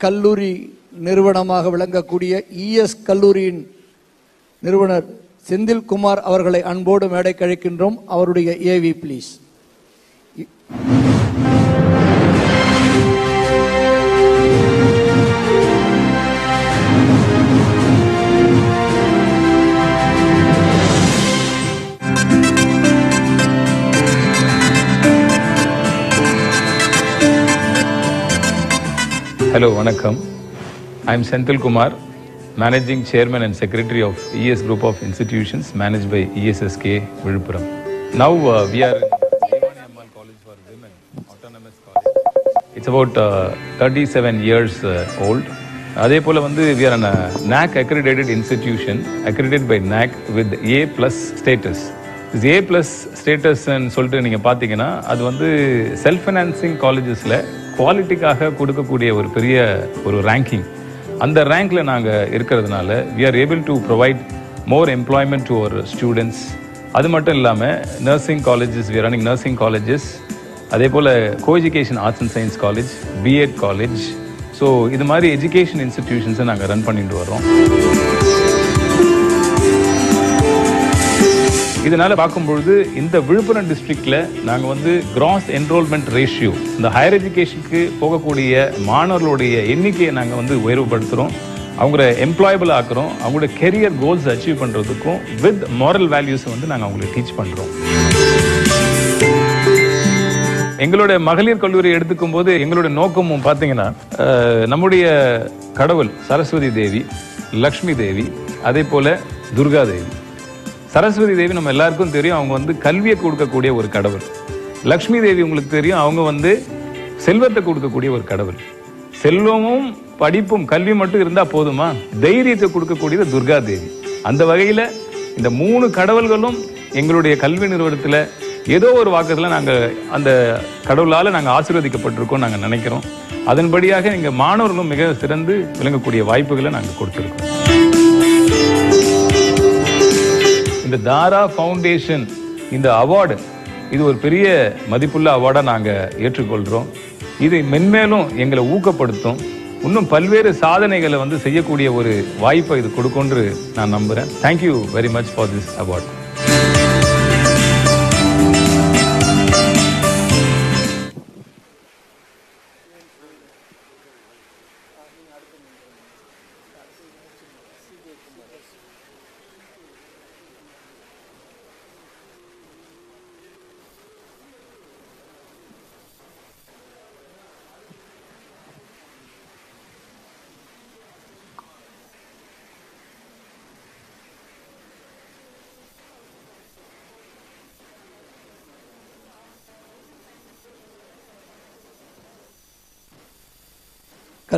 கல்லூரி நிறுவனமாக விளங்கக்கூடிய இஎஸ் கல்லூரியின் நிறுவனர் செந்தில்குமார் அவர்களை அன்போடு மேடைக்கு அழைக்கின்றோம். அவருடைய AV please. Hello, Vanakkam. I am Senthil Kumar, Managing Chairman and Secretary of ES Group of Institutions managed by ESSK Viluppuram. Now we are in Devani Ammal College for Women, Autonomous College. It's about 37 years old. அதே போல we are an NAC accredited institution, accredited by NAC with A+ status. This A+ status ன்னு சொல்லிட்டு நீங்க பாத்தீங்கன்னா அது self financing காலேஜஸ்ல குவாலிட்டிக்காக கொடுக்கக்கூடிய ஒரு பெரிய ஒரு ரேங்கிங். அந்த ரேங்க்ல நாங்க இருக்கிறதுனால we are able to provide more employment to our students. அது மட்டும் இல்லாம nursing colleges, we are running nursing colleges. அதே போல co-education arts and science college, B.Ed college. So இது மாதிரி எஜுகேஷன் இன்ஸ்டிடியூஷன்ஸை நாங்கள் ரன் பண்ணிட்டு வர்றோம். இதனால பார்க்கும்பொழுது இந்த விழுப்புரம் டிஸ்ட்ரிக்ட்ல நாங்கள் கிராஸ் என்ரோல்மெண்ட் ரேஷியோ, இந்த ஹையர் எஜுகேஷனுக்கு போகக்கூடிய மாணவர்களுடைய எண்ணிக்கையை நாங்கள் உயர்வுபடுத்துகிறோம், அவங்கள எம்ப்ளாயபிள் ஆக்குறோம், அவங்களோட கெரியர் கோல்ஸ் அச்சீவ் பண்ணுறதுக்கும் வித் மாரல் வேல்யூஸை நாங்கள் அவங்களுக்கு டீச் பண்ணுறோம். எங்களோட மகளிர் கல்லூரி எடுத்துக்கும் போது எங்களோட நோக்கமும் பார்த்தீங்கன்னா நம்முடைய கடவுள் சரஸ்வதி தேவி, லக்ஷ்மி தேவி, அதே போல துர்கா தேவி. சரஸ்வதி தேவி நம்ம எல்லாருக்கும் தெரியும், அவங்க கல்வியை கொடுக்கக்கூடிய ஒரு கடவுள். லக்ஷ்மி தேவி உங்களுக்கு தெரியும், அவங்க செல்வத்தை கொடுக்கக்கூடிய ஒரு கடவுள். செல்வமும் படிப்பும் கல்வி மட்டும் இருந்தா போதுமா, தைரியத்தை கொடுக்கக்கூடியது துர்கா தேவி. அந்த வகையில இந்த 3 கடவுள்களும் எங்களுடைய கல்வி நிறுவனத்துல ஏதோ ஒரு வாக்கத்துல நாங்க அந்த கடவுளால நாங்க ஆசீர்வதிக்கப்பட்டிருக்கோம் நாங்க நினைக்கிறோம். அதன்படியாக எங்க மாணவர்களும் மிக சிறந்து விளங்கக்கூடிய வாய்ப்புகளை நாங்க கொடுத்திருக்கோம். இந்த தாரா ஃபவுண்டேஷன் இந்த அவார்டு, இது ஒரு பெரிய மதிப்புள்ள அவார்டா நாங்க ஏற்றுக்கொள்றோம். இது மென்மேலும் எங்களை ஊக்கப்படுத்தும், இன்னும் பல்வேறு சாதனைகளை செய்யக்கூடிய ஒரு வாய்ப்பை இது கொடுக்கும்னு நான் நம்புறேன். Thank you very much for this award.